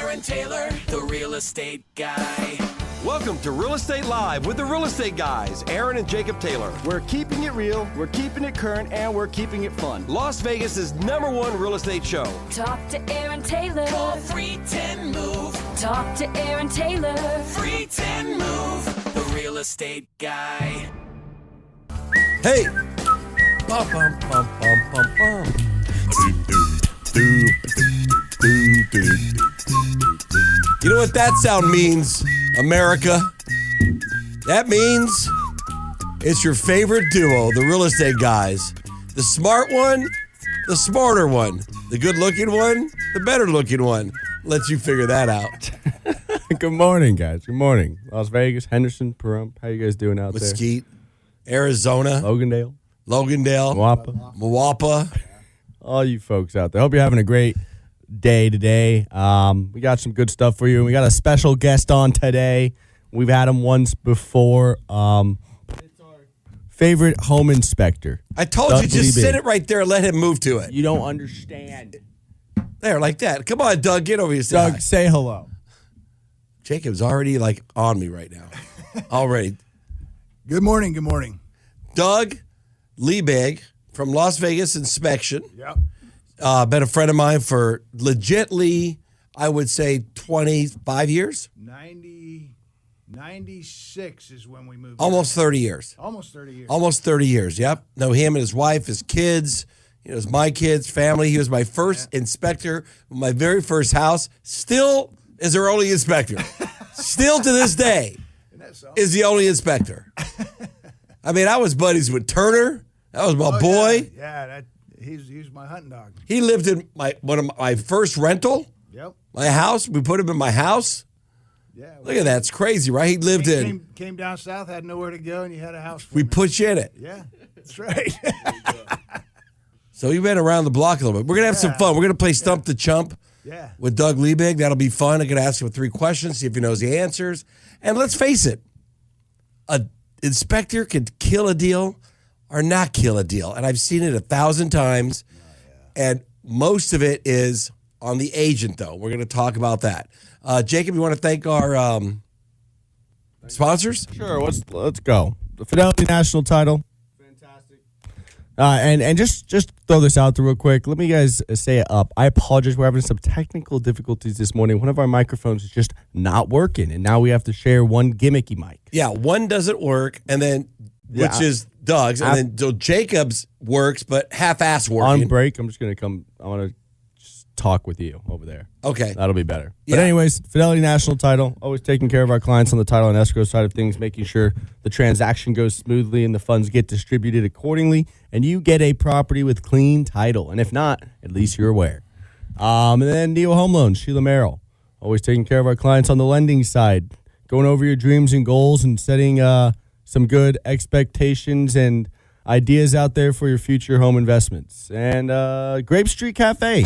Aaron Taylor, the real estate guy. Welcome to Real Estate Live with the Real Estate Guys, Aaron and Jacob Taylor. We're keeping it real, we're keeping it current, and we're keeping it fun. Las Vegas' #1 real estate show. Talk to Aaron Taylor. Call 310-MOVE. Talk to Aaron Taylor. 310-MOVE. The real estate guy. Hey! Bum, bum, bum, bum, bum, bum. You know what that sound means, America? That means it's your favorite duo, the Real Estate Guys. The smart one, the smarter one. The good-looking one, the better-looking one. Let you figure that out. Good morning, guys. Good morning. Las Vegas, Henderson, Pahrump. How you guys doing out Mesquite, Arizona, there? Logandale, Moapa. All you folks out there. Hope you're having a great day today. We got some good stuff for you. We got a special guest on today. We've had him once before. It's our favorite home inspector. I told you, just sit it right there and let him move to it. You don't understand. There, like that. Come on, Doug, get over here. Doug, say hello. Jacob's already on me right now. Already. Good morning. Good morning. Doug Liebig from Las Vegas Inspection. Yep. Been a friend of mine for legitly, I would say, 25 years. 96 is when we moved. Almost 30 years. Almost 30 years. Almost 30 years, yep. Know him and his wife, his kids. It was my kids, family. He was my first inspector, my very first house. Still is our only inspector. Still to this day is the only inspector. I mean, I was buddies with Turner. That was my boy. Yeah, he's my hunting dog. He lived in one of my first rental. Yep. My house. We put him in my house. Yeah. Look at that. It's crazy, right? He lived came down south, had nowhere to go, and you had a house for we me. put you in it. Yeah, that's right. So he went around the block a little bit. We're going to have some fun. We're going to play Stump the Chump with Doug Liebig. That'll be fun. I'm going to ask him 3 questions, see if he knows the answers. And let's face it, an inspector could kill a deal or not kill a deal. And I've seen it 1,000 times. And most of it is on the agent, though. We're going to talk about that. Jacob, you want to thank our sponsors? Sure, let's go. The Fidelity National Title. Fantastic. And just throw this out there real quick. Let me guys say it up. I apologize. We're having some technical difficulties this morning. One of our microphones is just not working, and now we have to share one gimmicky mic. Yeah, one doesn't work, and then which is Doug's, and then so Jacob's works, but half-ass working. On break, I'm just going to come. I want to just talk with you over there. Okay. That'll be better. Yeah. But anyways, Fidelity National Title, always taking care of our clients on the title and escrow side of things, making sure the transaction goes smoothly and the funds get distributed accordingly, and you get a property with clean title. And if not, at least you're aware. And then Neo Home Loans, Sheila Merrill, always taking care of our clients on the lending side, going over your dreams and goals and setting some good expectations and ideas out there for your future home investments. And Grape Street Cafe.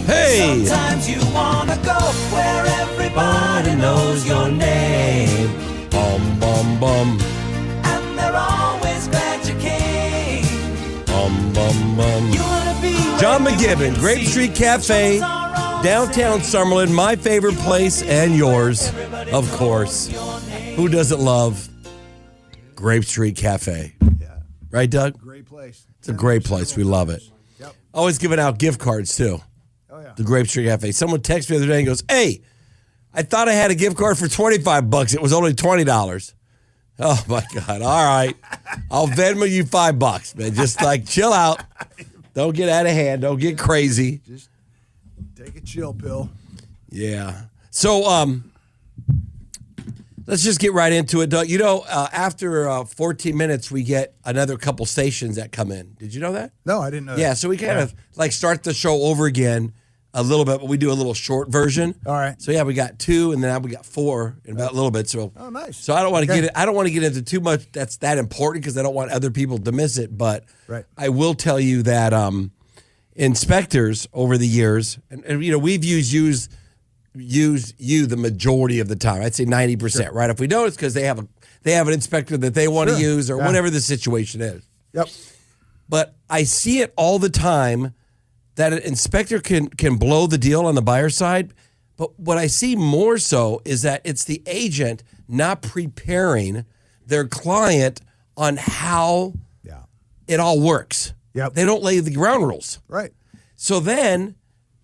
Hey! Sometimes you wanna go where everybody knows your name. Bum, bum, bum. And they're always glad you came. Bum, bum, bum. You wanna be John where McGibbon, you Grape see Street Cafe, are downtown Summerlin, my favorite place and yours, of course. Who doesn't love Grape Street Cafe? Yeah. Right, Doug? Great place. It's a great place. We love it. Yep. Always giving out gift cards, too. Oh, yeah. The Grape Street Cafe. Someone texted me the other day and goes, hey, I thought I had a gift card for $25. It was only $20. Oh, my God. All right. I'll Venmo you $5, man. Just chill out. Don't get out of hand. Don't get crazy. Just take a chill pill. Yeah. So, let's just get right into it, Doug. You know, after 14 minutes, we get another couple stations that come in. Did you know that? No, I didn't know Yeah, that. so we kind of start the show over again a little bit, but we do a little short version. All right. So yeah, we got 2, and then now we got 4 in about a little bit. So Oh, nice. So I don't want to Okay. get it. I don't want to get into too much that's that important because I don't want other people to miss it. But Right. I will tell you that inspectors over the years, and you know, we've used you the majority of the time. I'd say 90%. Right? If we don't, it's because they have an inspector that they want to use or whatever the situation is. Yep. But I see it all the time that an inspector can blow the deal on the buyer side, But what I see more so is that it's the agent not preparing their client on how it all works. Yep. They don't lay the ground rules. Right. So then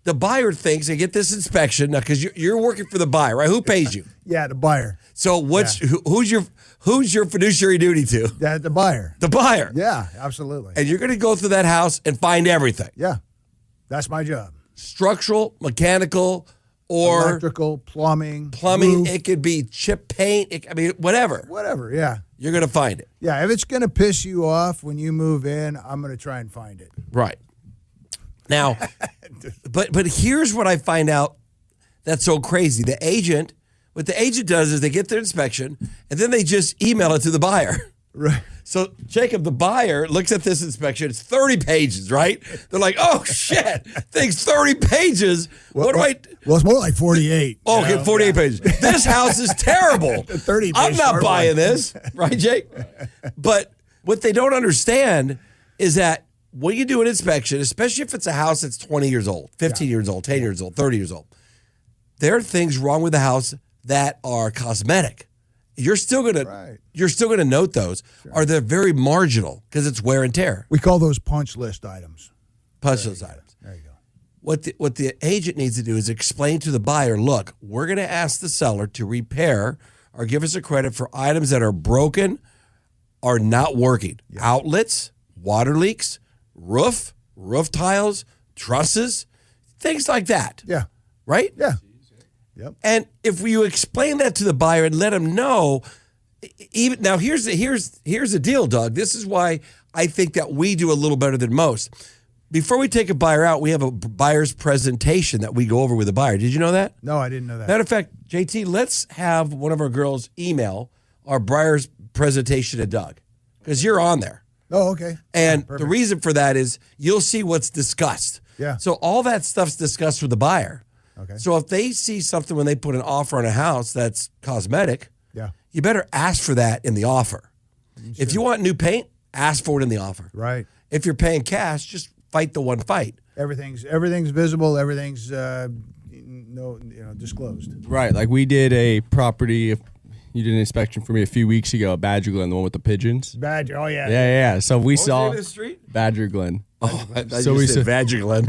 the buyer thinks they get this inspection now because you're working for the buyer, right? Who pays you? Yeah, the buyer. So who's your fiduciary duty to? Yeah, the buyer. The buyer. Yeah, absolutely. And you're going to go through that house and find everything. Yeah, that's my job. Structural, mechanical, or electrical, plumbing. plumbing. roof, It could be chip paint. Whatever. whatever. Yeah, You're going to find it. yeah. If it's gonna piss you off when you move in, I'm gonna try and find it. Right. Now, but here's what I find out that's so crazy. What the agent does is they get their inspection and then they just email it to the buyer. Right. So, Jacob, the buyer looks at this inspection. It's 30 pages, right? They're like, oh, shit, thing's 30 pages. What do I... Well, it's more like 48. Oh, okay, 48 pages. This house is terrible. 30 I'm page not short buying one. this, right, Jake? But what they don't understand is that when you do an inspection, especially if it's a house that's 20 years old, 15 years old, 10 years old, 30 years old, there are things wrong with the house that are cosmetic. You're still gonna note those. Are they very marginal because it's wear and tear? We call those punch list items. Punch those items. There you go. What the agent needs to do is explain to the buyer, look, we're going to ask the seller to repair or give us a credit for items that are broken or not working. Outlets, water leaks, roof tiles, trusses, things like that. Yeah. Right? Yeah. Yep. And if you explain that to the buyer and let them know, even now here's the deal, Doug. This is why I think that we do a little better than most. Before we take a buyer out, we have a buyer's presentation that we go over with the buyer. Did you know that? No, I didn't know that. Matter of fact, JT, let's have one of our girls email our buyer's presentation to Doug because you're on there. Oh, okay. And Perfect. the reason for that is you'll see what's discussed. Yeah. So all that stuff's discussed with the buyer. Okay. So if they see something when they put an offer on a house that's cosmetic, Yeah. you better ask for that in the offer. If you want new paint, ask for it in the offer. Right. If you're paying cash, just fight the one fight. Everything's visible. Everything's disclosed. Right. Like we did a property. You did an inspection for me a few weeks ago at Badger Glen, the one with the pigeons. Badger. Oh yeah. Yeah. So we saw the street? Badger Glen. Oh, So we said Vagiglen.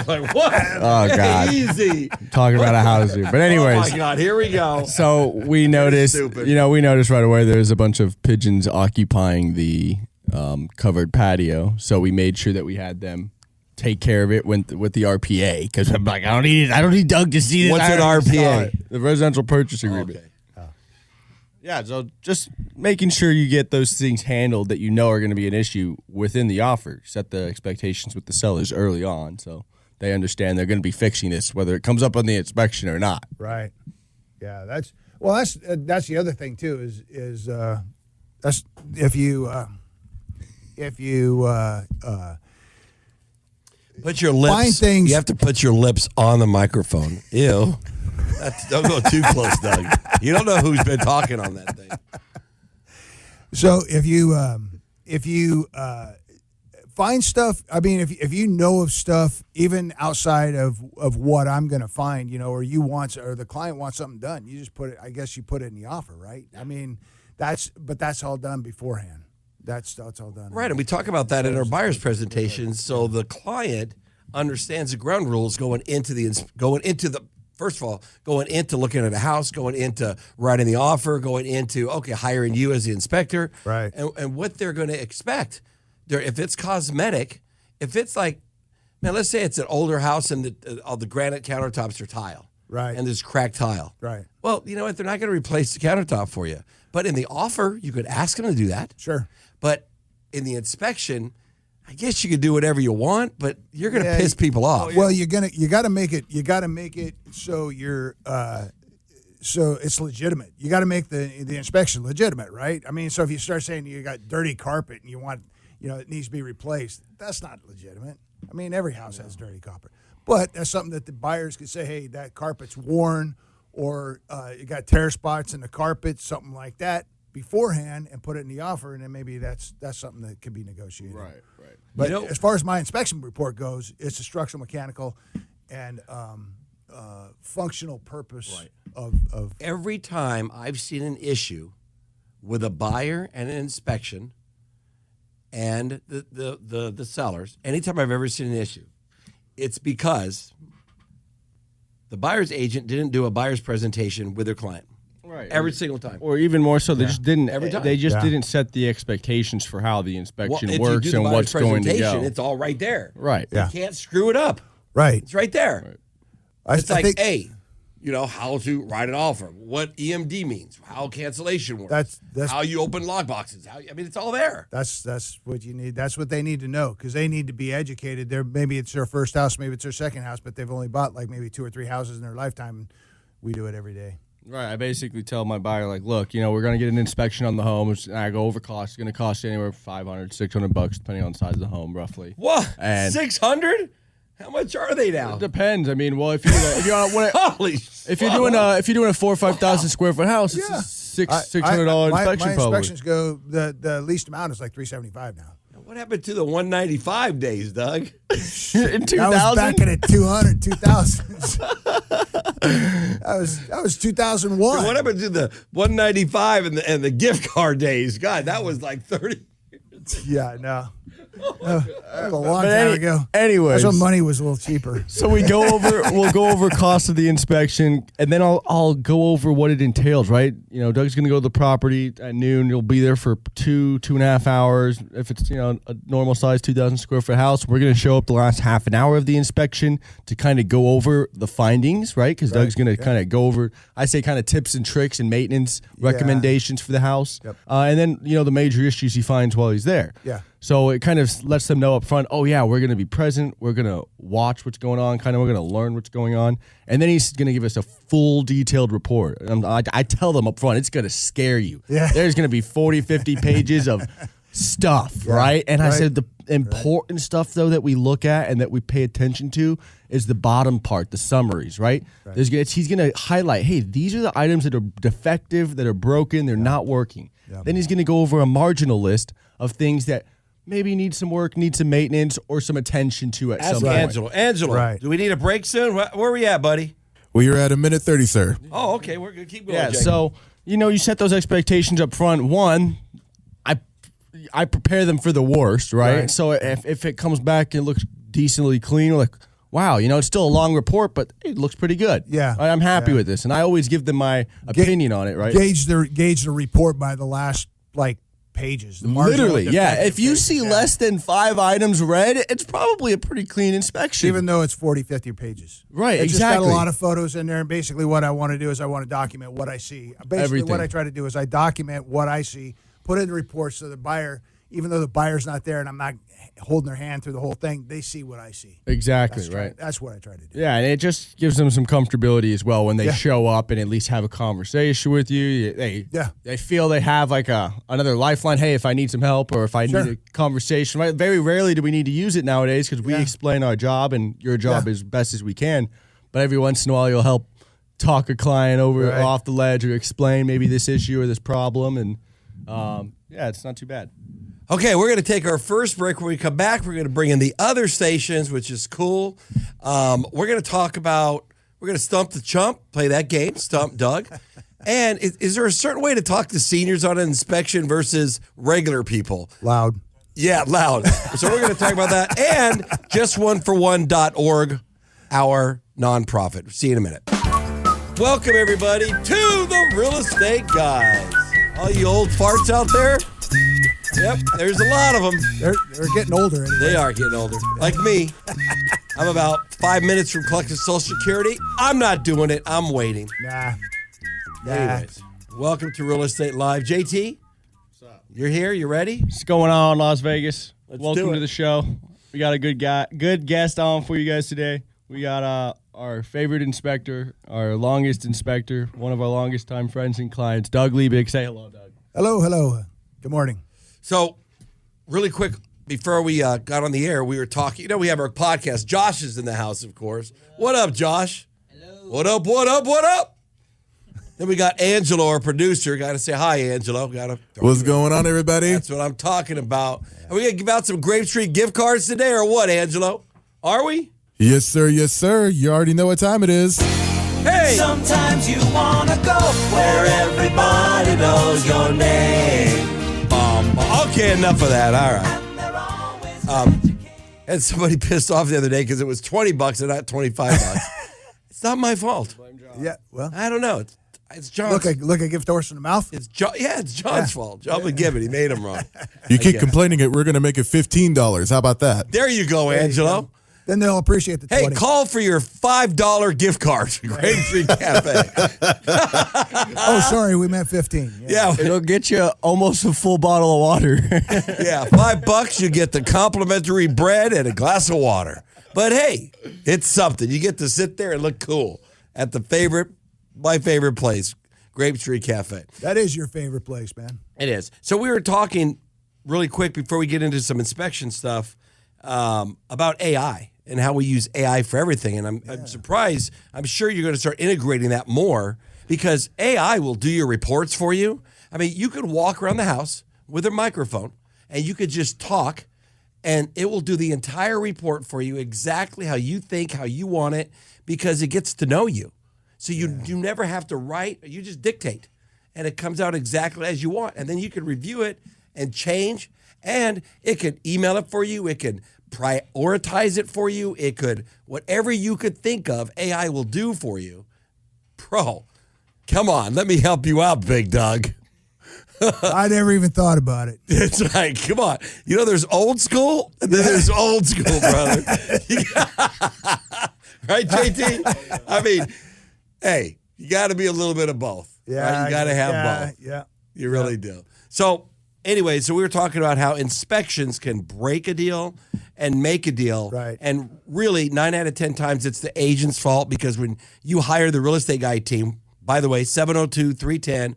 Like what? Oh God. Easy. Talking about a house here. But anyways. Oh my God, here we go. So we noticed, stupid. we noticed right away there's a bunch of pigeons occupying the covered patio. So we made sure that we had them take care of it with the RPA because I'm like, I don't need Doug to see this. What's I an already saw RPA? it. The residential purchase agreement. Okay. Yeah, so just making sure you get those things handled that you know are going to be an issue within the offer. Set the expectations with the sellers early on so they understand they're going to be fixing this, whether it comes up on the inspection or not. Right. Yeah. That's the other thing too. Is that's if you Put your lips. Find things- You have to put your lips on the microphone. Ew. Don't go too close, Doug. You don't know who's been talking on that thing. So if you find stuff, I mean, if you know of stuff even outside of what I'm going to find, or or the client wants something done, you just put it. I guess you put it in the offer, right? I mean, that's all done beforehand. That's all done. Right, and we talk about that in our buyer's presentation, so the client understands the ground rules going into first of all, going into looking at a house, going into writing the offer, going into hiring you as the inspector, Right. and what they're going to expect. If it's cosmetic, if it's like, man, let's say it's an older house and all the granite countertops are tile, Right. and there's cracked tile, Right. Well, you know what? They're not going to replace the countertop for you, but in the offer, you could ask them to do that. Sure. But in the inspection, I guess you could do whatever you want, but you're going to piss people off. Well, you got to make it so you're so it's legitimate. You got to make the inspection legitimate, right? I mean, so if you start saying you got dirty carpet and you want it needs to be replaced, that's not legitimate. I mean, every house has dirty carpet, but that's something that the buyers could say, hey, that carpet's worn, or you got tear spots in the carpet, something like that, beforehand, and put it in the offer, and then maybe that's something that can be negotiated. Right. But as far as my inspection report goes, it's a structural, mechanical, and functional purpose of Every time I've seen an issue with a buyer and an inspection and the sellers, anytime I've ever seen an issue, it's because the buyer's agent didn't do a buyer's presentation with their client. Right. Every single time. Or even more so, they just didn't. Every time. They just didn't set the expectations for how the inspection if works you do the and buyer's what's going to presentation, go. it's all right there. Right. You can't screw it up. right. It's right there. I It's like, think hey, how to write an offer, what EMD means, how cancellation works, That's how you open log boxes. It's all there. That's what you need. That's what they need to know because they need to be educated. Maybe it's their first house, maybe it's their second house, but they've only bought like maybe 2 or 3 houses in their lifetime. And we do it every day. Right. I basically tell my buyer, like, look, we're going to get an inspection on the home. And I go over cost. It's going to cost you anywhere from $500, $600, depending on the size of the home, roughly. What? And 600? How much are they now? It depends. I mean, well, if you're on Holy if you're doing a 4,000 or 5,000 square foot house, it's a $600 inspection my probably. inspections go the least amount is like $375 now. What happened to the 195 days, Doug? In 2000, I was back in the 200, 2000s. That was 2001. What happened to the 195 and the gift card days? God, that was like 30. Yeah, no. That was a long time ago. Anyways, that's when money was a little cheaper. so we'll go over cost of the inspection, and then I'll go over what it entails, right? Doug's going to go to the property at noon. He'll be there for 2.5 hours. If it's, a normal size 2,000 square foot house, we're going to show up the last half an hour of the inspection to kind of go over the findings, right? Because Doug's going to kind of go over, I say, kind of tips and tricks and maintenance recommendations for the house. Yep. And then, the major issues he finds while he's there. Yeah. So it kind of lets them know up front, oh, yeah, we're going to be present. We're going to watch what's going on. We're going to learn what's going on. And then he's going to give us a full detailed report. I tell them up front, it's going to scare you. Yeah. There's going to be 40, 50 pages of stuff, right? And I said the important stuff, though, that we look at and that we pay attention to is the bottom part, the summaries, right? He's going to highlight, hey, these are the items that are defective, that are broken, they're not working. Yeah. Then he's going to go over a marginal list of things that maybe need some work, need some maintenance, or some attention to at some point. Angelo, Right. do we need a break soon? Where are we at, buddy? Well, you're at 1:30, sir. Oh, okay. We're going to keep going. Yeah, Jake. so, you set those expectations up front. One, I prepare them for the worst, right? So if it comes back and looks decently clean, we're like, wow, it's still a long report, but it looks pretty good. Yeah. I'm happy with this. And I always give them my opinion on it, right? Gauge the report by the last pages. The marginal Literally, yeah. defective If you pages, see less than 5 items read, it's probably a pretty clean inspection. even though it's 40, 50 pages. Right, It's exactly. just got a lot of photos in there, and basically what I want to do is I want to document what I see. Basically Everything. what I try to do is I document what I see, put it in the report so the buyer, even though the buyer's not there and I'm not holding their hand through the whole thing, they see what I see. Exactly, right. That's what I try to do. Yeah, and it just gives them some comfortability as well when they show up and at least have a conversation with you. They feel they have like another lifeline. Hey, if I need some help or if I need a conversation, right? Very rarely do we need to use it nowadays because we explain our job and your job as best as we can. But every once in a while, you'll help talk a client over off the ledge or explain maybe this issue or this problem, and it's not too bad. Okay, we're going to take our first break. When we come back, we're going to bring in the other stations, which is cool. We're going to stump the chump, play that game, stump Doug. And is there a certain way to talk to seniors on an inspection versus regular people? Loud. Yeah, loud. So we're going to talk about that. And justoneforone.org, our nonprofit. See you in a minute. Welcome, everybody, to the Real Estate Guys. All you old farts out there? Yep, there's a lot of them. They're getting older anyway. They are getting older. Like me. I'm about 5 minutes from collecting Social Security. I'm not doing it. I'm waiting. Nah. Anyways, welcome to Real Estate Live. JT, what's up? You're here. You ready? What's going on, Las Vegas? Let's Welcome do it. to the show. We got a good guest on for you guys today. We got our favorite inspector, our longest inspector, one of our longest time friends and clients, Doug Liebig. Say hello, Doug. Hello. Good morning. So, really quick, before we got on the air, we were talking. We have our podcast. Josh is in the house, of course. What up, Josh? Hello. What up? Then we got Angelo, our producer. Got to say hi, Angelo. What's going on, everybody? That's what I'm talking about. Are we going to give out some Grape Street gift cards today or what, Angelo? Are we? Yes, sir. Yes, sir. You already know what time it is. Hey! Sometimes you wanna go where everybody knows your name. Okay, enough of that. All right. And they're always Had somebody pissed off the other day because it was $20 and not $25. It's not my fault. Yeah, well, I don't know. It's John's. look, I give Thorson a mouth. It's John's fault. John McGibbon. He made him wrong. You keep guess. complaining it. We're going to make it $15. How about that? There you go, Angelo. Then they'll appreciate the Hey, 20. call for your $5 gift card to Grapetree Cafe. Oh, sorry, we meant 15. Yeah, It'll get you almost a full bottle of water. yeah. $5, you get the complimentary bread and a glass of water. But hey, it's something. You get to sit there and look cool at my favorite place, Grapetree Cafe. That is your favorite place, man. It is. So we were talking really quick before we get into some inspection stuff about AI and how we use AI for everything. And I'm surprised. I'm sure you're going to start integrating that more because AI will do your reports for you. I mean, you could walk around the house with a microphone and you could just talk and it will do the entire report for you exactly how you think, how you want it, because it gets to know you. So you never have to write, you just dictate and it comes out exactly as you want. And then you can review it and change, and it could email it for you. It could prioritize it for you. It could, whatever you could think of, AI will do for you. Bro, come on, let me help you out, big dog. I never even thought about it. It's like, come on. You know, there's old school, and then there's old school, brother. Right, JT? I mean, hey, you got to be a little bit of both. Right? You got to have both. Yeah. You really do. So, anyway, so we were talking about how inspections can break a deal and make a deal. Right. And really, 9 out of 10 times, it's the agent's fault because when you hire the real estate guy team, by the way, 702-310-6683,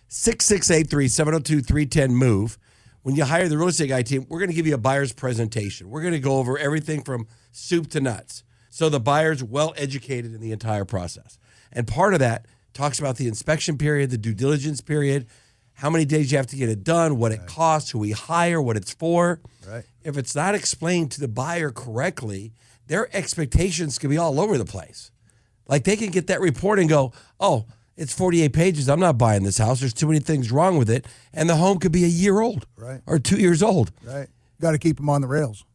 702-310-MOVE. When you hire the real estate guy team, we're going to give you a buyer's presentation. We're going to go over everything from soup to nuts. So the buyer's well educated in the entire process. And part of that talks about the inspection period, the due diligence period, how many days you have to get it done, what it costs, who we hire, what it's for. Right. If it's not explained to the buyer correctly, their expectations can be all over the place. Like they can get that report and go, oh, it's 48 pages. I'm not buying this house. There's too many things wrong with it. And the home could be a year old or 2 years old. Right. Got to keep them on the rails.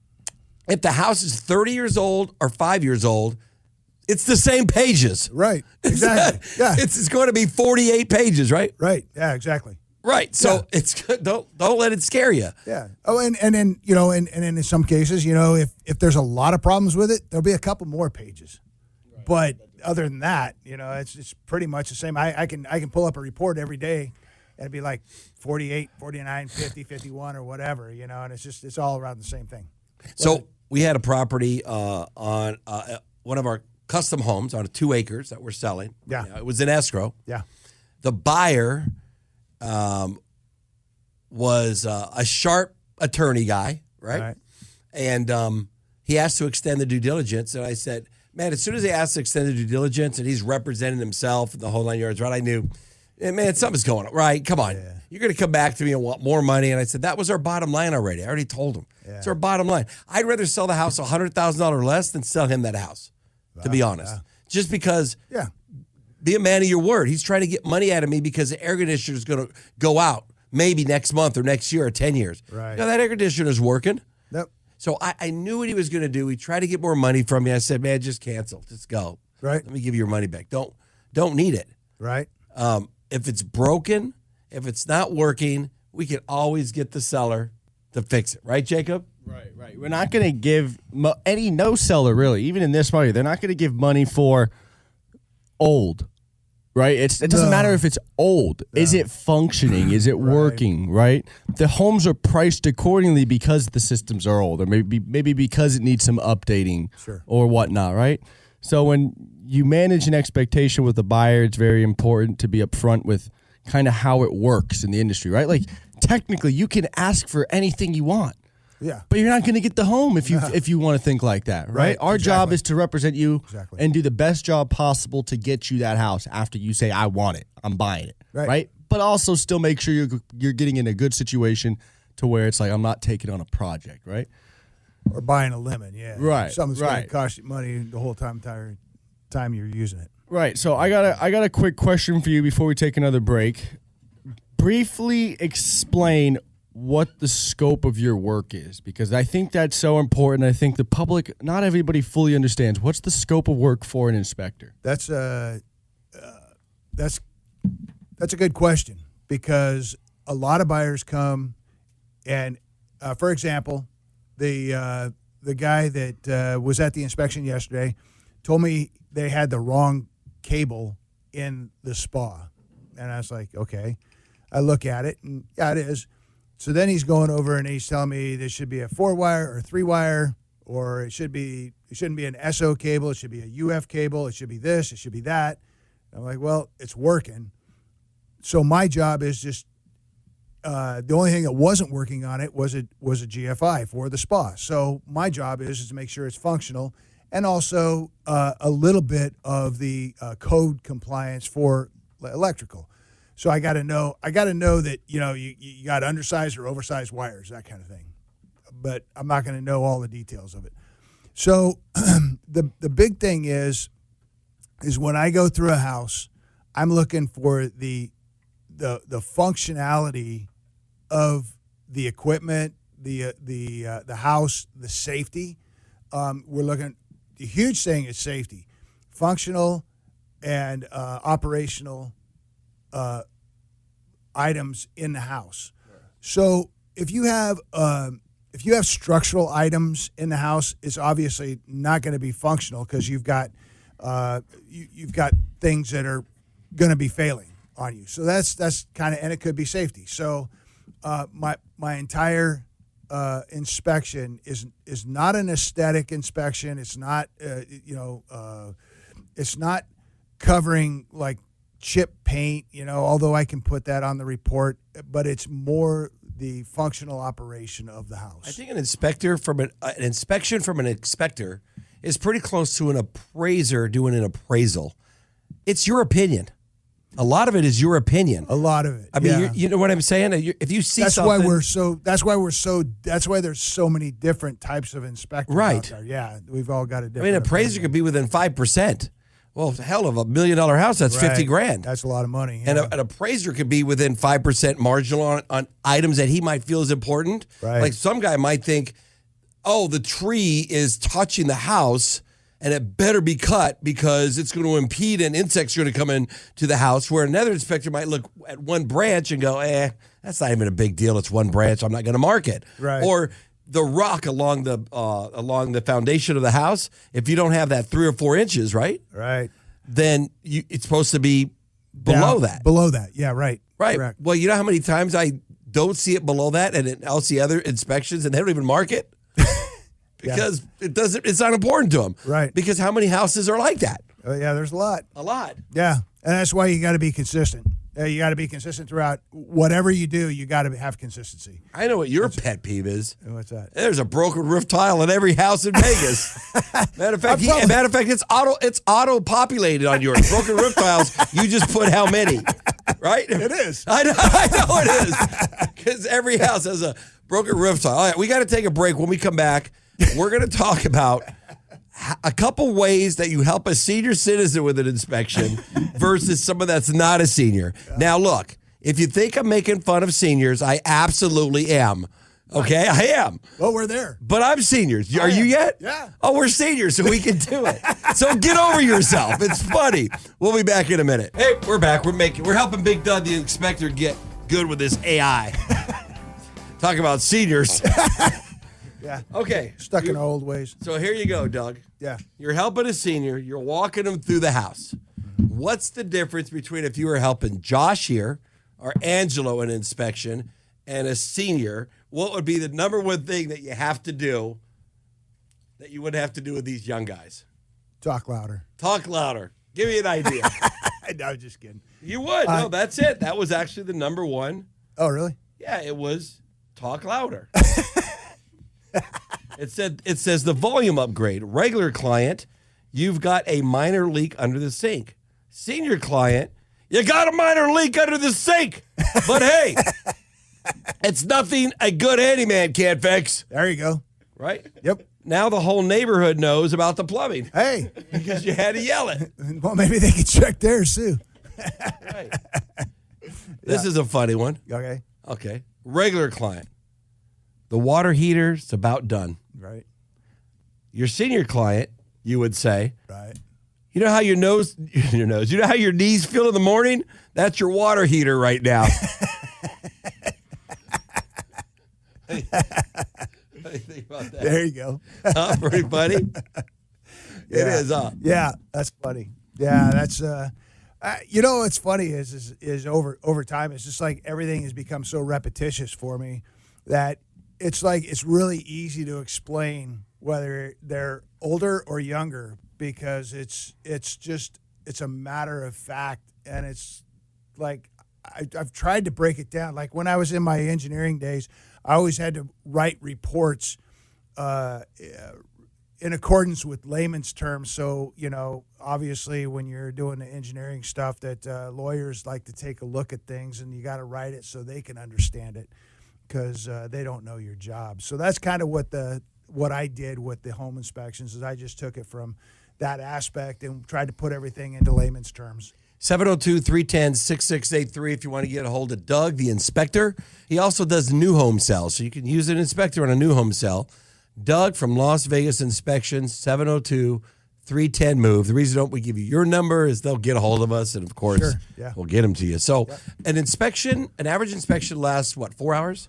If the house is 30 years old or 5 years old, it's the same pages. Right. Exactly. Yeah. It's going to be 48 pages, right? Right. Yeah, exactly. Right. So it's good. Don't let it scare you. Yeah. Oh, and then, you know, and in some cases, you know, if there's a lot of problems with it, there'll be a couple more pages. Right. But other than that, you know, it's pretty much the same. I can pull up a report every day and it'd be like 48, 49, 50, 51 or whatever, you know, and it's all around the same thing. So we had a property on one of our custom homes on 2 acres that we're selling. Yeah. It was in escrow. Yeah. The buyer was a sharp attorney guy, right? And he asked to extend the due diligence. And I said, man, as soon as he asked to extend the due diligence and he's representing himself and the whole 9 yards, right, I knew, man, something's going on, right? Come on. Yeah. You're going to come back to me and want more money. And I said, that was our bottom line already. I already told him. Yeah. It's our bottom line. I'd rather sell the house $100,000 less than sell him that house, to be honest. Just because be a man of your word. He's trying to get money out of me because the air conditioner is going to go out maybe next month or next year or 10 years. Right. You know, that air conditioner is working. Yep. So I knew what he was going to do. He tried to get more money from me. I said, man, just cancel. Just go. Right. Let me give you your money back. Don't need it. Right. If it's broken, if it's not working, we can always get the seller to fix it. Right, Jacob? Right. We're not going to give no seller really, even in this market, they're not going to give money for old. Right? It doesn't matter if it's old. Yeah. Is it functioning? Is it working? Right? The homes are priced accordingly because the systems are old, or maybe because it needs some updating or whatnot, right? So when you manage an expectation with the buyer, it's very important to be upfront with kind of how it works in the industry, right? Like technically you can ask for anything you want. Yeah. But you're not going to get the home if you want to think like that, right? Our job is to represent you and do the best job possible to get you that house after you say, I want it, I'm buying it, right? But also still make sure you're getting in a good situation to where it's like, I'm not taking on a project, right? Or buying a lemon, yeah. Right, Something's going right. to cost you money the whole time you're using it. Right. So I got a quick question for you before we take another break. Briefly explain what the scope of your work is, because I think that's so important. I think the public, not everybody fully understands. What's the scope of work for an inspector? That's a good question, because a lot of buyers come and, for example, the guy that was at the inspection yesterday told me they had the wrong cable in the spa, and I was like, okay. I look at it, and yeah, it is. So then he's going over and he's telling me this should be a 4-wire or 3-wire, or it shouldn't be an SO cable. It should be a UF cable. It should be this. It should be that. And I'm like, well, it's working. So my job is just the only thing that wasn't working on it was a GFI for the spa. So my job is to make sure it's functional, and also a little bit of the code compliance for electrical. So I got to know that, you got undersized or oversized wires, that kind of thing. But I'm not going to know all the details of it. So the big thing is when I go through a house, I'm looking for the functionality of the equipment, the house, the safety. We're looking. The huge thing is safety, functional and operational items in the house. So if you have structural items in the house, it's obviously not going to be functional, because you've got things that are going to be failing on you. So that's kind of, and it could be safety. So my entire inspection is not an aesthetic inspection. It's not it's not covering like chip paint, although I can put that on the report, but it's more the functional operation of the house. I think an inspection from an inspector is pretty close to an appraiser doing an appraisal. It's your opinion. A lot of it is your opinion. A lot of it. I mean, yeah. you know what I'm saying? If you see that's something, that's why there's so many different types of inspectors Right. out there. Yeah, we've all got a different. I mean, an appraiser could be within 5%. Well, hell of $1 million house, that's Right. $50,000. That's a lot of money. And yeah. an appraiser could be within 5% marginal on items that he might feel is important. Right. Like some guy might think, oh, the tree is touching the house and it better be cut because it's going to impede and insects are going to come in to the house, where another inspector might look at one branch and go, that's not even a big deal. It's one branch. I'm not going to mark it. Right. Or the rock along the foundation of the house, if you don't have that 3 or 4 inches, right? Right. Then it's supposed to be below that. Below that. Yeah, right. Right. Correct. Well, you know how many times I don't see it below that, and I'll see other inspections and they don't even mark it because it's not important to them. Right. Because how many houses are like that? Yeah, there's a lot. A lot. Yeah, and that's why you got to be consistent. You got to be consistent throughout whatever you do. You got to have consistency. I know what your pet peeve is. What's that? There's a broken roof tile in every house in Vegas. Matter of fact, it's auto populated on yours. Broken roof tiles. You just put how many, right? It is. I know it is, because every house has a broken roof tile. All right, we got to take a break. When we come back, we're going to talk about a couple ways that you help a senior citizen with an inspection versus someone that's not a senior. Now, look, if you think I'm making fun of seniors, I absolutely am. Okay, I am. Well, we're there. But I'm seniors. Are you yet? Yeah. Oh, we're seniors, so we can do it. So get over yourself. It's funny. We'll be back in a minute. Hey, we're back. We're helping Big Doug, the inspector, get good with this AI. Talk about seniors. Yeah. Okay. Stuck in our old ways. So here you go, Doug. Yeah. You're helping a senior. You're walking them through the house. What's the difference between if you were helping Josh here or Angelo in inspection and a senior? What would be the number one thing that you have to do that you wouldn't have to do with these young guys? Talk louder. Talk louder. Give me an idea. No, just kidding. You would. No, that's it. That was actually the number one. Oh, really? Yeah, it was talk louder. It says the volume upgrade. Regular client, you've got a minor leak under the sink. Senior client, you got a minor leak under the sink. But hey, it's nothing a good handyman can't fix. There you go. right? Yep. Now the whole neighborhood knows about the plumbing Hey, because you had to yell it. well, maybe they can check theirs too. Right. This is a funny one. Okay. Okay. Regular client. The water heater's about done. Right. Your senior client, you would say, Right. you know how you know how your knees feel in the morning? That's your water heater right now. How do you think about that? There you go. Pretty funny. It is, huh? Yeah, that's funny. Yeah, that's you know what's funny is over time it's just like everything has become so repetitious for me that it's like it's really easy to explain whether they're older or younger because it's a matter of fact, and it's like I've tried to break it down. Like when I was in my engineering days, I always had to write reports in accordance with layman's terms. So, you know, obviously when you're doing the engineering stuff that lawyers like to take a look at things, and you got to write it so they can understand it because they don't know your job. So that's kind of what I did with the home inspections is I just took it from that aspect and tried to put everything into layman's terms. 702-310-6683 if you want to get a hold of Doug, the inspector. He also does new home sales, so you can use an inspector on a new home sale. Doug from Las Vegas Inspections, 702-310-MOVE. The reason we give you your number is they'll get a hold of us, and, of course, we'll get them to you. So an average inspection lasts, 4 hours?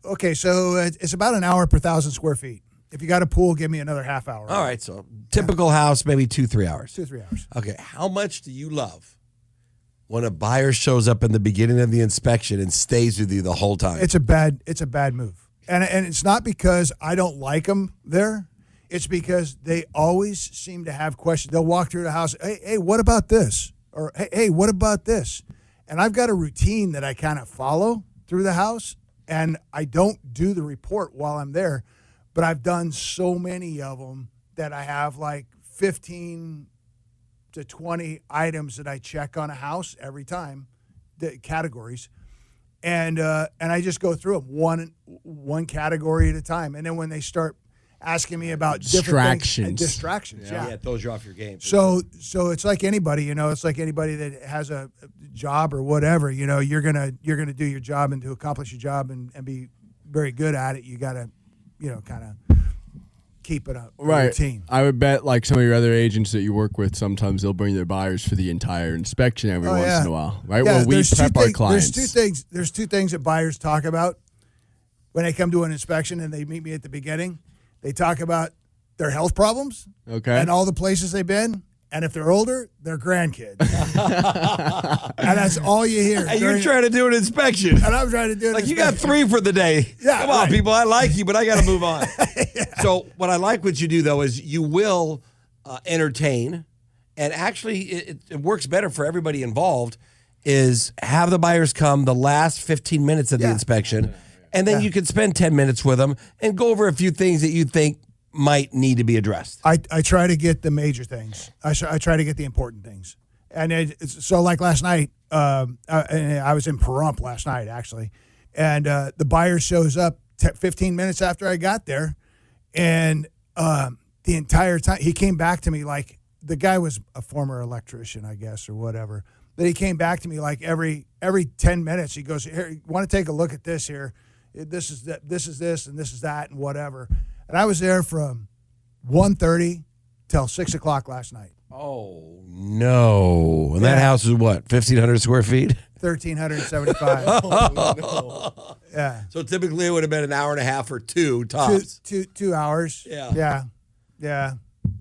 Okay, so it's about an hour per 1,000 square feet. If you got a pool, give me another half hour. All right, so typical house, maybe 2-3 hours. 2-3 hours. Okay, how much do you love when a buyer shows up in the beginning of the inspection and stays with you the whole time? It's a bad move. And it's not because I don't like them there. It's because they always seem to have questions. They'll walk through the house, hey, what about this? Or, hey, what about this? And I've got a routine that I kind of follow through the house, and I don't do the report while I'm there. But I've done so many of them that I have like 15 to 20 items that I check on a house every time, the categories. And I just go through them one category at a time. And then when they start asking me about different things, distractions, Yeah, it throws you off your game. So it's like anybody, you know, it's like anybody that has a job or whatever, you know, you're gonna do your job, and to accomplish your job and be very good at it, you gotta, you know, kind of keep it up. Right. Routine. I would bet like some of your other agents that you work with, sometimes they'll bring their buyers for the entire inspection every once in a while, right? Yeah, Well, we prep our clients. There's two things that buyers talk about when they come to an inspection and they meet me at the beginning. They talk about their health problems, Okay. and all the places they've been. And if they're older, their grandkids. And that's all you hear. And you're trying to do an inspection. And I'm trying to do it. Like, you got 3 for the day. Yeah, Come on, right. people. I like you, but I got to move on. So what I like what you do, though, is you will entertain. And actually, it works better for everybody involved, is have the buyers come the last 15 minutes of the inspection. And then you can spend 10 minutes with them and go over a few things that you think might need to be addressed. I try to get the major things. I try to get the important things. And so like last night, I was in Pahrump last night, actually. And the buyer shows up 15 minutes after I got there. And the entire time, he came back to me like, the guy was a former electrician, I guess, or whatever. But he came back to me like every 10 minutes. He goes, here, you want to take a look at this here? This is this, and this is that, and whatever. And I was there from 1:30 till 6 o'clock last night. Oh, no. And that house is what, 1,500 square feet? 1,375. Yeah. So typically it would have been an hour and a half or 2 tops. 2 hours. Yeah. Yeah. Yeah.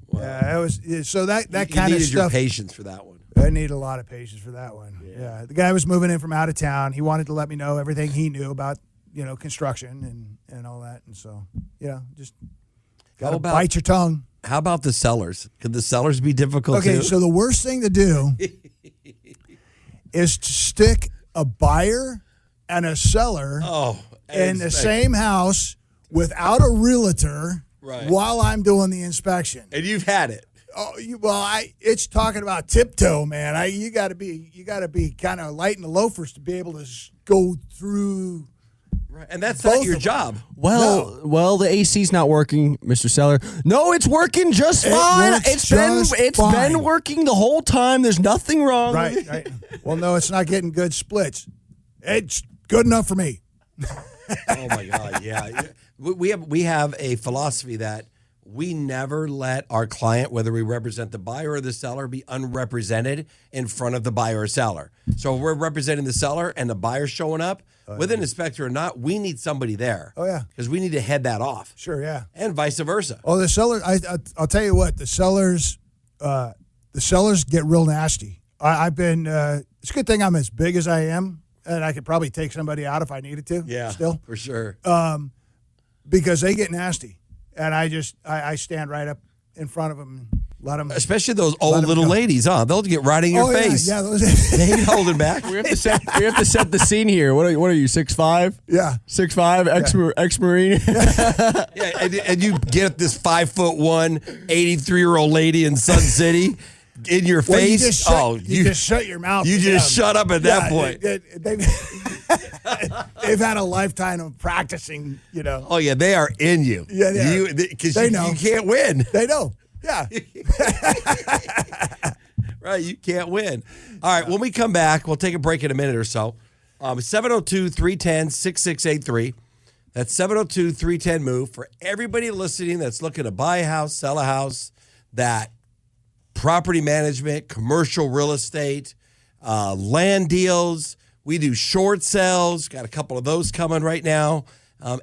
Wow. Yeah. It was so that You kind of needed your stuff. patience for that one. I need a lot of patience for that one. Yeah. The guy was moving in from out of town. He wanted to let me know everything he knew about, you know, construction and all that. And so, you know, just got to bite your tongue. How about the sellers? Could the sellers be difficult too? Okay, so the worst thing to do is to stick a buyer and a seller in the same house without a realtor while I'm doing the inspection. And you've had it. Oh, it's talking about tiptoe, man. You got to be kind of light in the loafers to be able to go through Right. And that's Both not your of them. job. Well, the AC's not working, Mr. Seller. No, it's working just It fine. works It's fine. been working the whole time. There's nothing wrong. with it. Right. Well, no, it's not getting good splits. It's good enough for me. Oh my God, yeah. We have a philosophy that we never let our client, whether we represent the buyer or the seller, be unrepresented in front of the buyer or seller. So if we're representing the seller and the buyer's showing up, with an inspector or not, we need somebody there. Oh, yeah. Because we need to head that off. Sure, yeah. And vice versa. Oh, the seller. I'll tell you what. The sellers get real nasty. I've been. It's a good thing I'm as big as I am, and I could probably take somebody out if I needed to. Yeah, Still, for sure. because they get nasty, and I stand right up in front of them, and let them. Especially those old them little go. ladies, huh? They'll get right in your face. Yeah, those, They ain't holding back. We have to set the scene here. What are you 6'5"? yeah. 6'5", ex-Marine. Yeah, and you get this 5'1", 83-year-old lady in Sun City in your Well, you face. just shut your mouth. You with just them. shut up at that point. They've had a lifetime of practicing. Oh yeah, they are in you. Yeah, they are. Because They you know. can't win. They know. Yeah. Right, you can't win. All right, when we come back, we'll take a break in a minute or so. 702-310-6683. That's 702-310-MOVE. For everybody listening that's looking to buy a house, sell a house, that property management, commercial real estate, land deals. We do short sales. Got a couple of those coming right now.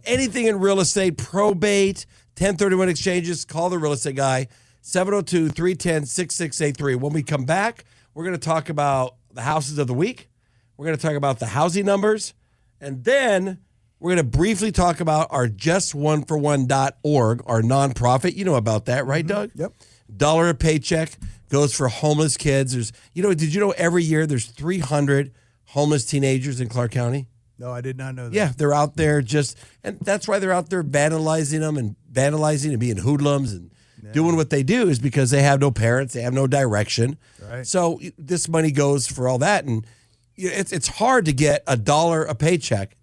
Anything in real estate, probate, 1031 exchanges, call the real estate guy. 702-310-6683. When we come back, we're going to talk about the houses of the week. We're going to talk about the housing numbers. And then we're going to briefly talk about our justoneforone.org, our nonprofit. You know about that, right, Doug? Yep. $1 a paycheck goes for homeless kids. Did you know every year there's 300 homeless teenagers in Clark County? No, I did not know that. Yeah, they're out there and that's why they're out there vandalizing and being hoodlums and doing what they do is because they have no parents, they have no direction. Right. So this money goes for all that, and it's hard to get $1 a paycheck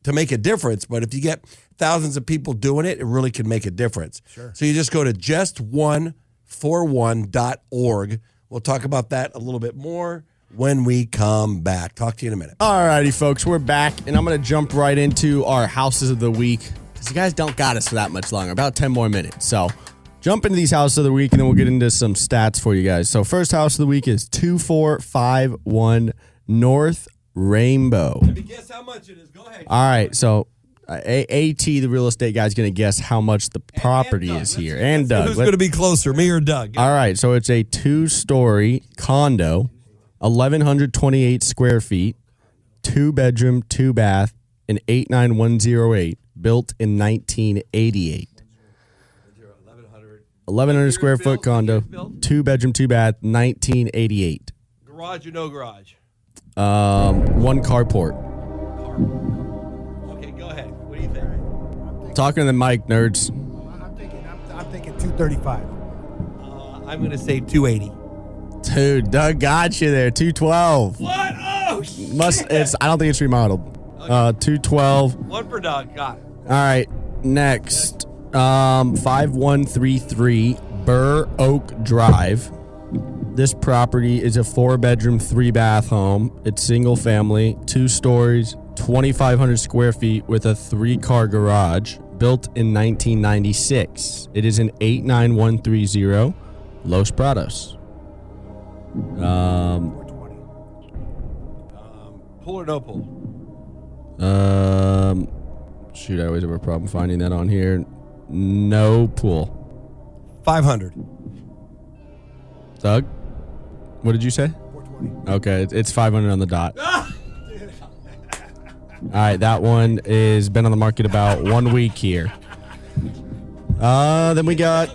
to make a difference. But if you get thousands of people doing it, it really can make a difference. Sure. So you just go to justoneforone.org. We'll talk about that a little bit more when we come back. Talk to you in a minute. All righty, folks, we're back, and I'm going to jump right into our houses of the week because you guys don't got us for that much longer, about 10 more minutes. So jump into these houses of the week, and then we'll get into some stats for you guys. So first house of the week is 2451 North Rainbow. Let me guess how much it is. Go ahead. All right, so AT, the real estate guy, is going to guess how much the property Doug. is here. And Doug. Who's going to be closer, me or Doug? All right, so it's a 2-story condo, 1,128 square feet, 2-bedroom, 2-bath, an 89108, built in 1988. 1,100 square foot condo, 2-bedroom, 2-bath, 1988. Garage or no garage? 1 carport. Okay, go ahead. What do you think? Talking to the mic, nerds. I'm thinking 235. I'm going to say 280. Dude, Doug got you there. 212. What? Oh, shit. I don't think it's remodeled. 212. One for Doug. Got it. All right, next. 5133 Burr Oak Drive. This property is a 4-bedroom, 3-bath home. It's single family, 2 stories, 2,500 square feet with a 3-car garage, built in 1996. It is an 89130 Los Prados. 420. Pull or no pull? Shoot, I always have a problem finding that on here. No pool. 500. Doug, what did you say? 420. Okay, it's 500 on the dot. All right, that one is been on the market about 1 week here. Then we got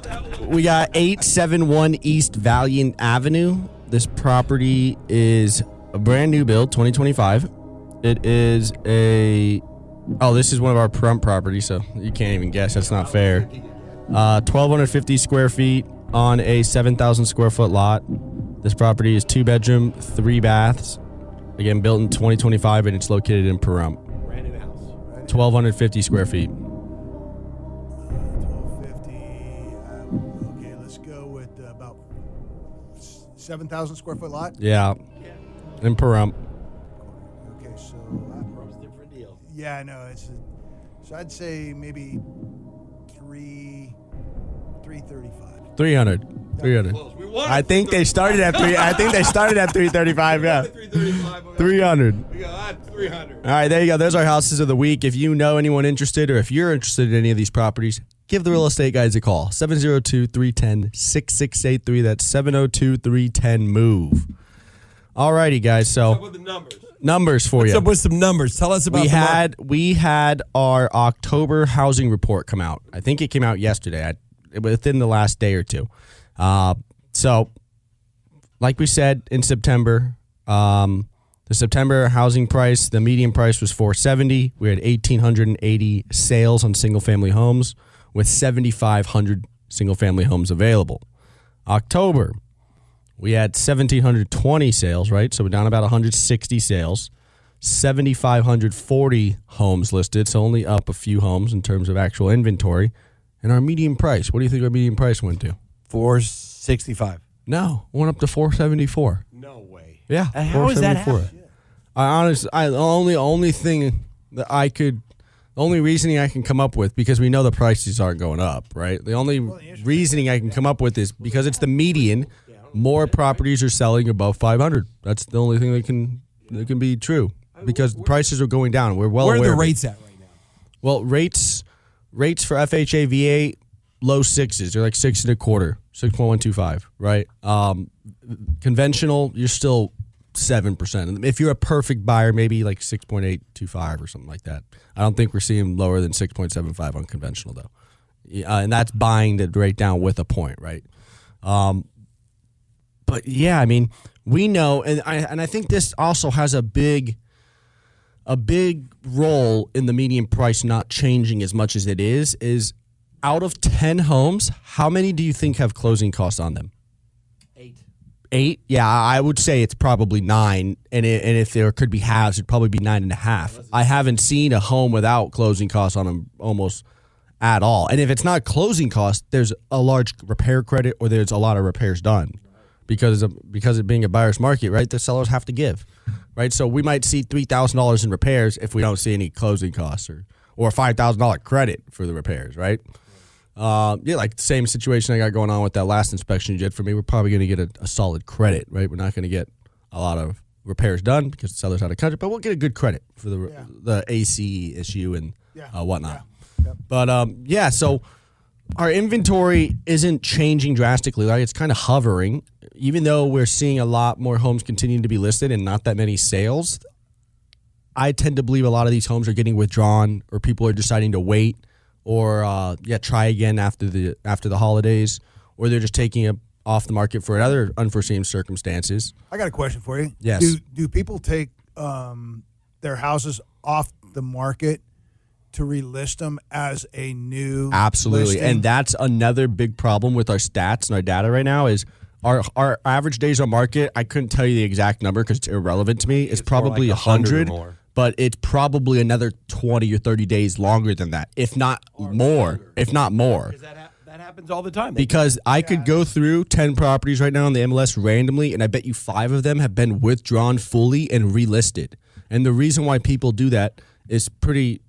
871 East Valiant Avenue. This property is a brand new build, 2025. It is this is one of our front properties, so you can't even guess. That's not fair. 1,250 square feet on a 7,000 square foot lot. This property is 2-bedroom, 3 baths. Again, built in 2025, and it's located in Pahrump. Brand new house. 1,250 square feet. 1250. Okay, let's go with about 7,000 square foot lot. Yeah. In Pahrump. Okay, so different deal. Yeah, I know. So I'd say maybe 335. 300. 300. I think they started at 335. Yeah. 300. We got 300. All right, there you go. There's our houses of the week. If you know anyone interested or if you're interested in any of these properties, give the real estate guys a call. 702-310-6683. That's 702-310-MOVE. All righty, guys. So With the numbers for What's you. up with some numbers? Tell us about We had our October housing report come out. I think it came out yesterday, within the last day or two. So, like we said in September, the September housing price, the median price was $470. We had 1,880 sales on single-family homes with 7,500 single-family homes available. October, we had 1,720 sales, right? So we're down about 160 sales. 7,540 homes listed, so only up a few homes in terms of actual inventory. And our median price, what do you think our median price went to? 465. No, went up to 474. No way. Yeah, How is that happening? The only reasoning I can come up with, because we know the prices aren't going up, right? The only reasoning I can come up with is because it's the median, more properties are selling above 500. That's the only thing that can be true, because prices are going down. We're well Where are aware the of it. rates at right now? Well, rates for FHA, VA, low sixes. They're like 6.25, 6.125, right? Conventional, you're still 7%. And if you're a perfect buyer, maybe like 6.825 or something like that. I don't think we're seeing lower than 6.75 on conventional though, and that's buying the rate down with a point, right? But yeah, I mean, we know, and I think this also has a big role in the median price not changing as much as it is out of 10 homes, how many do you think have closing costs on them? 8? Yeah, I would say it's probably 9, and if there could be halves, it'd probably be 9.5. I haven't seen a home without closing costs on them almost at all. And if it's not closing costs, there's a large repair credit or there's a lot of repairs done. Because it being a buyer's market, right? The sellers have to give, right? So we might see $3,000 in repairs if we don't see any closing costs or a $5,000 credit for the repairs, right? Yeah, like the same situation I got going on with that last inspection you did for me. We're probably going to get a solid credit, right? We're not going to get a lot of repairs done because the seller's out of country, but we'll get a good credit for the AC issue and whatnot. Yeah. But so our inventory isn't changing drastically, right? It's kind of hovering. Even though we're seeing a lot more homes continuing to be listed and not that many sales, I tend to believe a lot of these homes are getting withdrawn, or people are deciding to wait, or try again after the holidays, or they're just taking it off the market for other unforeseen circumstances. I got a question for you. Yes. Do people take their houses off the market to relist them as a new Absolutely, listing? and that's another big problem with our stats and our data right now is our average days on market. I couldn't tell you the exact number because it's irrelevant to me. It's probably more like 100 or more. But it's probably another 20 or 30 days longer than that, if not more. If not more. That happens all the time. Because I could go through 10 properties right now on the MLS randomly, and I bet you 5 of them have been withdrawn fully and relisted. And the reason why people do that is pretty,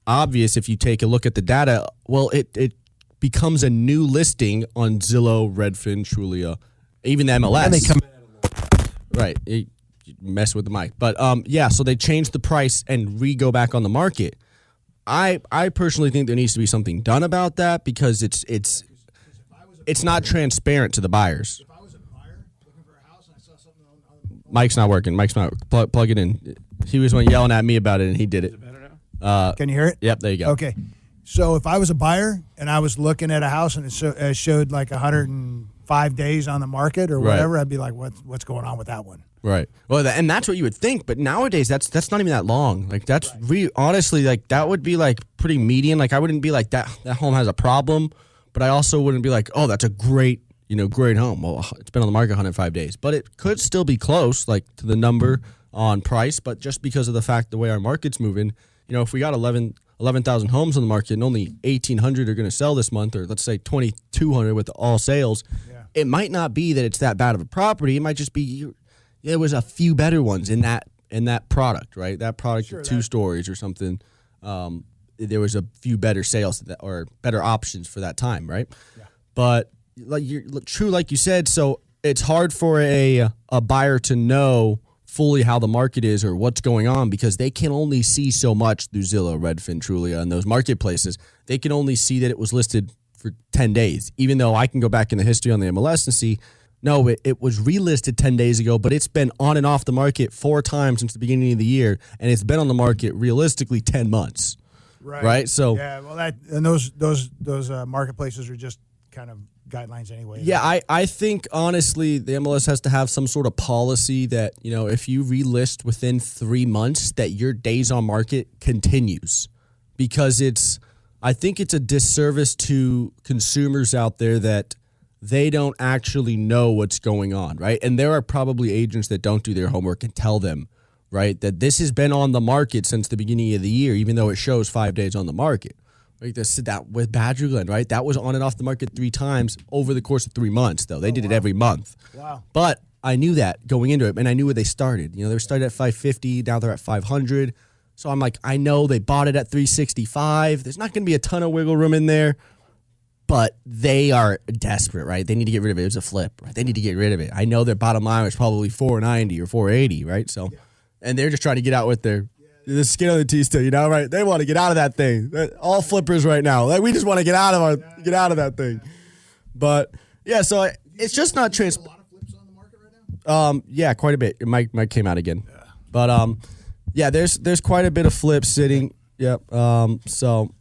obvious if you take a look at the data. Well, it becomes a new listing on Zillow, Redfin, Trulia, even the MLS. And they come Right. You mess with the mic. But so they changed the price and go back on the market. I personally think there needs to be something done about that because it's not transparent to the buyers. If I was a buyer looking for a house and I saw something on Mike's not working. Mike's not plug it in. He was yelling at me about it and he did it. Can you hear it? Yep, there you go. Okay. So if I was a buyer and I was looking at a house and it showed like 105 days on the market or whatever, I'd be like, what's going on with that one? Right. Well, and that's what you would think, but nowadays that's not even that long. Like that's honestly, like that would be like pretty median. Like I wouldn't be like that home has a problem, but I also wouldn't be like, oh, that's a great home. Well, it's been on the market 105 days, but it could still be close, like to the number on price. But just because of the fact the way our market's moving, if we got 11,000 homes on the market and only 1,800 are going to sell this month, or let's say 2,200 with all sales, it might not be that it's that bad of a property. It might just be there was a few better ones in that product, right? That product of 2 stories or something. There was a few better sales or better options for that time, right? Yeah. But like you said, so it's hard for a buyer to know fully how the market is or what's going on because they can only see so much through Zillow, Redfin, Trulia, and those marketplaces. They can only see that it was listed for 10 days, even though I can go back in the history on the MLS and see, no, it was relisted 10 days ago, but it's been on and off the market 4 times since the beginning of the year, and it's been on the market realistically 10 months. Right. So those marketplaces are just kind of guidelines anyway. Yeah, I think honestly the MLS has to have some sort of policy that, if you relist within 3 months that your days on market continues, because I think it's a disservice to consumers out there that they don't actually know what's going on, right? And there are probably agents that don't do their homework and tell them, right, that this has been on the market since the beginning of the year, even though it shows 5 days on the market. Like that with Badger Glen, right? That was on and off the market 3 times over the course of 3 months, though. They did it every month. Wow. But I knew that going into it, and I knew where they started. They started at 550, now they're at 500. So I'm like, I know they bought it at 365. There's not going to be a ton of wiggle room in there, but they are desperate, right? They need to get rid of it. It was a flip, right? They need to get rid of it. I know their bottom line was probably 490 or 480, right? So, and they're just trying to get out with the skin on the teeth still, right? They want to get out of that thing. All flippers right now. Like, we just want to get out of that thing. But yeah, so it's just not a lot of flips on the market right now. Yeah, quite a bit. Mike came out again. Yeah. But yeah, there's quite a bit of flips sitting. Yep. So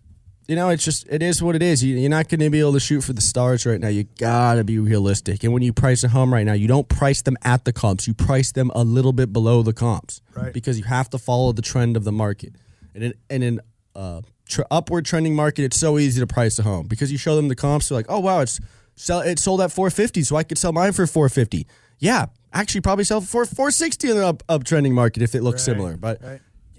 it is what it is. You're not going to be able to shoot for the stars right now. You gotta be realistic. And when you price a home right now, you don't price them at the comps. You price them a little bit below the comps, right? Because you have to follow the trend of the market. And in upward trending market, it's so easy to price a home because you show them the comps. They're like, oh wow, it sold at 450, so I could sell mine for 450. Yeah, actually probably sell for 460 in an uptrending market if it looks similar. But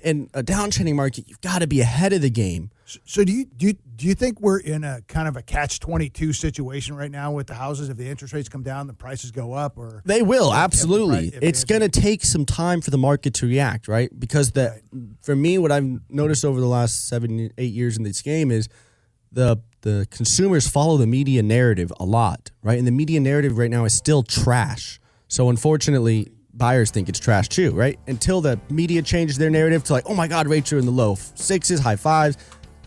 in a downtrending market, you've got to be ahead of the game. So do you think we're in a kind of a catch-22 situation right now with the houses? If the interest rates come down, the prices go up, or they will absolutely. It's going to take some time for the market to react, right? Because for me, what I've noticed over the last 7-8 years in this game is the consumers follow the media narrative a lot, right? And the media narrative right now is still trash. So unfortunately, buyers think it's trash too, right? Until the media changes their narrative to like, oh my God, rates are in the low 6s, high 5s.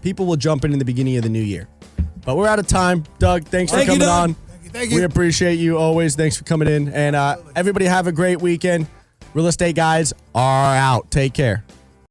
People will jump in the beginning of the new year. But we're out of time. Doug, thanks for coming on. Thank you. We appreciate you always. Thanks for coming in. And everybody have a great weekend. Real estate guys are out. Take care.